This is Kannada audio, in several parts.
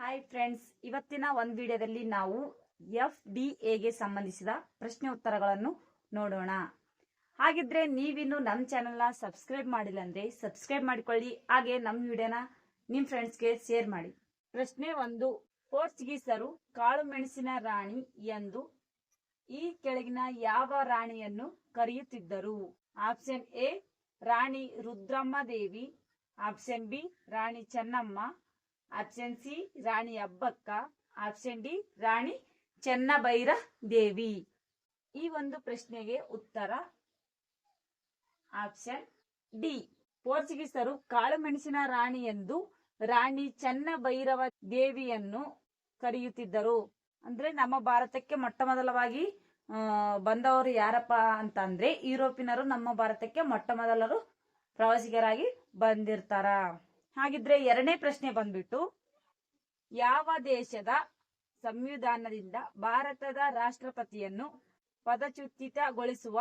ಹಾಯ್ ಫ್ರೆಂಡ್ಸ್, ಇವತ್ತಿನ ಒಂದು ವಿಡಿಯೋದಲ್ಲಿ ನಾವು FDAಗೆ ಸಂಬಂಧಿಸಿದ ಪ್ರಶ್ನೆ ಉತ್ತರಗಳನ್ನು ನೋಡೋಣ. ಹಾಗಿದ್ರೆ ನೀವಿನ್ನು ನಮ್ಮ ಚಾನೆಲ್ನ ಸಬ್ಸ್ಕ್ರೈಬ್ ಮಾಡಿಲ್ಲ ಅಂದ್ರೆ ಸಬ್ಸ್ಕ್ರೈಬ್ ಮಾಡಿಕೊಳ್ಳಿ. ಹಾಗೆ ನಮ್ಮ ವಿಡಿಯೋನ ನಿಮ್ಮ ಫ್ರೆಂಡ್ಸ್ಗೆ ಶೇರ್ ಮಾಡಿ. ಪ್ರಶ್ನೆ 1. ಪೋರ್ಚುಗೀಸರು ಕಾಳು ಮೆಣಸಿನ ರಾಣಿ ಎಂದು ಈ ಕೆಳಗಿನ ಯಾವ ರಾಣಿಯನ್ನು ಕರೆಯುತ್ತಿದ್ದರು? Option A Rani Rudramma Devi, option B Rani Chennamma, option C Rani Abbakka, option D Rani Chennabhaira Devi. ಈ ಒಂದು ಪ್ರಶ್ನೆಗೆ ಉತ್ತರ ಆಪ್ಷನ್ ಡಿ. ಪೋರ್ಚುಗೀಸರು ಕಾಳು ಮೆಣಸಿನ ರಾಣಿ ಎಂದು ರಾಣಿ ಚೆನ್ನಭೈರವ ದೇವಿಯನ್ನು ಕರೆಯುತ್ತಿದ್ದರು. ಅಂದ್ರೆ ನಮ್ಮ ಭಾರತಕ್ಕೆ ಮೊಟ್ಟ ಮೊದಲವಾಗಿ ಬಂದವರು ಯಾರಪ್ಪ ಅಂತ ಅಂದ್ರೆ ಯುರೋಪಿನರು ನಮ್ಮ ಭಾರತಕ್ಕೆ ಮೊಟ್ಟ ಮೊದಲರು ಪ್ರವಾಸಿಗರಾಗಿ ಬಂದಿರ್ತಾರ. ಹಾಗಿದ್ರೆ ಎರಡನೇ ಪ್ರಶ್ನೆ ಬಂದ್ಬಿಟ್ಟು, ಯಾವ ದೇಶದ ಸಂವಿಧಾನದಿಂದ ಭಾರತದ ರಾಷ್ಟ್ರಪತಿಯನ್ನು ಪದಚ್ಯುತಗೊಳಿಸುವ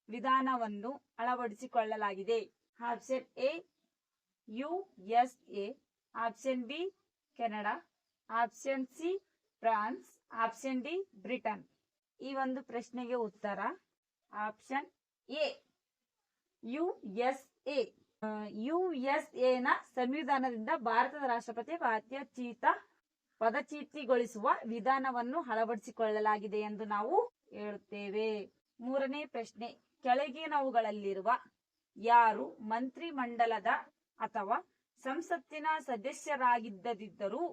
ವಿಧಾನವನ್ನು ಅಳವಡಿಸಿಕೊಳ್ಳಲಾಗಿದೆ? Option A USA, option B Canada, option C France, option D Britain. ಈ ಒಂದು ಪ್ರಶ್ನೆಗೆ ಉತ್ತರ ಆಪ್ಷನ್ ಎ USA. USA ನ ಸಂವಿಧಾನದಿಂದ ಭಾರತದ ರಾಷ್ಟ್ರಪತಿ ಪದಚ್ಯುತಿಗೊಳಿಸುವ ವಿಧಾನವನ್ನು ಅಳವಡಿಸಿಕೊಳ್ಳಲಾಗಿದೆ ಎಂದು ನಾವು ಹೇಳುತ್ತೇವೆ. ಮೂರನೇ ಪ್ರಶ್ನೆ, ಕೆಳಗಿನವುಗಳಲ್ಲಿರುವ ಯಾರು ಮಂತ್ರಿ ಮಂಡಲದ ಅಥವಾ ಸಂಸತ್ತಿನ ಸದಸ್ಯರಾಗಿದ್ದರೂ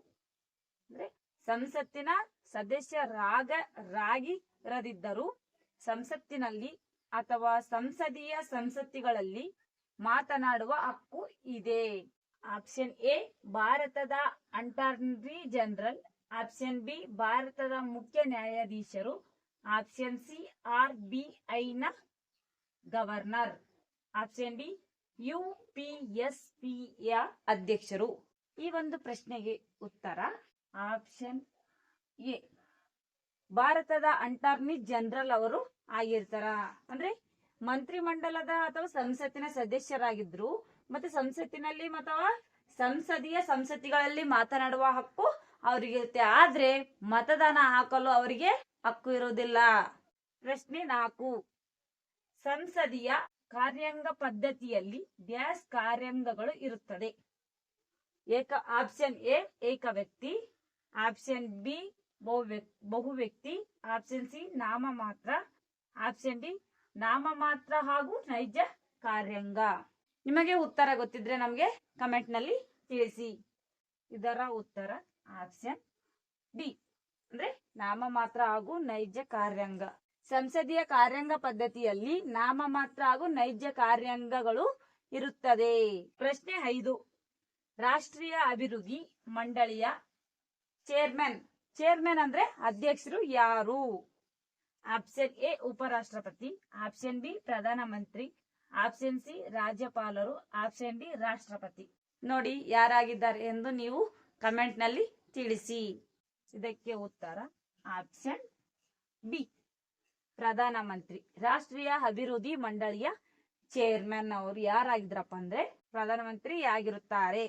ಅಂದ್ರೆ ಸಂಸತ್ತಿನ ಸದಸ್ಯರಾಗಿರದಿದ್ದರೂ ಸಂಸತ್ತಿನಲ್ಲಿ ಅಥವಾ ಸಂಸದೀಯ ಸಂಸತ್ತುಗಳಲ್ಲಿ ಮಾತನಾಡುವ ಹಕ್ಕು ಇದೆ? ಆಪ್ಷನ್ ಎ ಭಾರತದ ಅಟಾರ್ನಿ ಜನರಲ್, ಆಪ್ಷನ್ ಬಿ ಭಾರತದ ಮುಖ್ಯ ನ್ಯಾಯಾಧೀಶರು, ಆಪ್ಷನ್ ಸಿ RBI ನ ಗವರ್ನರ್, ಆಪ್ಷನ್ ಡಿ UPSP ಯ ಅಧ್ಯಕ್ಷರು. ಈ ಒಂದು ಪ್ರಶ್ನೆಗೆ ಉತ್ತರ ಆಪ್ಷನ್ ಎ ಭಾರತದ ಅಟಾರ್ನಿ ಜನರಲ್ ಅವರು ಆಗಿರ್ತಾರ. ಅಂದ್ರೆ ಮಂತ್ರಿಮಂಡಲದ ಅಥವಾ ಸಂಸತ್ತಿನ ಸದಸ್ಯರಾಗಿದ್ರು ಮತ್ತೆ ಸಂಸತ್ತಿನಲ್ಲಿ ಅಥವಾ ಸಂಸದೀಯ ಸಂಸತ್ತುಗಳಲ್ಲಿ ಮಾತನಾಡುವ ಹಕ್ಕು ಅವರಿಗಿರುತ್ತೆ. ಆದ್ರೆ ಮತದಾನ ಹಾಕಲು ಅವರಿಗೆ ಹಕ್ಕು ಇರುವುದಿಲ್ಲ. ಪ್ರಶ್ನೆ 4. ಸಂಸದೀಯ ಕಾರ್ಯಾಂಗ ಪದ್ಧತಿಯಲ್ಲಿ ಡ್ಯಾಶ್ ಕಾರ್ಯಾಂಗಗಳು ಇರುತ್ತದೆ? ಆಪ್ಷನ್ ಎ ಏಕ ವ್ಯಕ್ತಿ, ಆಪ್ಷನ್ ಬಿ ಬಹು ವ್ಯಕ್ತಿ, ಆಪ್ಷನ್ ಸಿ ನಾಮಮಾತ್ರ, ಆಪ್ಷನ್ ಡಿ ನಾಮಮಾತ್ರ ಹಾಗೂ ನೈಜ ಕಾರ್ಯಾಂಗ. ನಿಮಗೆ ಉತ್ತರ ಗೊತ್ತಿದ್ರೆ ನಮಗೆ ಕಮೆಂಟ್ ನಲ್ಲಿ ತಿಳಿಸಿ. ಇದರ ಉತ್ತರ ಆಪ್ಷನ್ ಡಿ ಅಂದ್ರೆ ನಾಮಮಾತ್ರ ಹಾಗೂ ನೈಜ ಕಾರ್ಯಾಂಗ. ಸಂಸದೀಯ ಕಾರ್ಯಾಂಗ ಪದ್ಧತಿಯಲ್ಲಿ ನಾಮಮಾತ್ರ ಹಾಗೂ ನೈಜ ಕಾರ್ಯಾಂಗಗಳು ಇರುತ್ತದೆ. ಪ್ರಶ್ನೆ 5. ರಾಷ್ಟ್ರೀಯ ಅಭಿವೃದ್ಧಿ ಮಂಡಳಿಯ ಚೇರ್ಮನ್ ಅಂದ್ರೆ ಅಧ್ಯಕ್ಷರು ಯಾರು? ಆಪ್ಷನ್ ಎ ಉಪರಾಷ್ಟ್ರಪತಿ, ಆಪ್ಷನ್ ಬಿ ಪ್ರಧಾನಮಂತ್ರಿ, ಆಪ್ಷನ್ ಸಿ ರಾಜ್ಯಪಾಲರು, ಆಪ್ಷನ್ ಡಿ ರಾಷ್ಟ್ರಪತಿ. ನೋಡಿ ಯಾರಾಗಿದ್ದಾರೆ ಎಂದು ನೀವು ಕಮೆಂಟ್ ನಲ್ಲಿ ತಿಳಿಸಿ. ಇದಕ್ಕೆ ಉತ್ತರ ಆಪ್ಷನ್ ಬಿ ಪ್ರಧಾನಮಂತ್ರಿ. ರಾಷ್ಟ್ರೀಯ ಅಭಿವೃದ್ಧಿ ಮಂಡಳಿಯ ಚೇರ್ಮನ್ ಅವರು ಯಾರಾಗಿದ್ರಪ್ಪ ಅಂದ್ರೆ ಪ್ರಧಾನಮಂತ್ರಿ ಆಗಿರುತ್ತಾರೆ.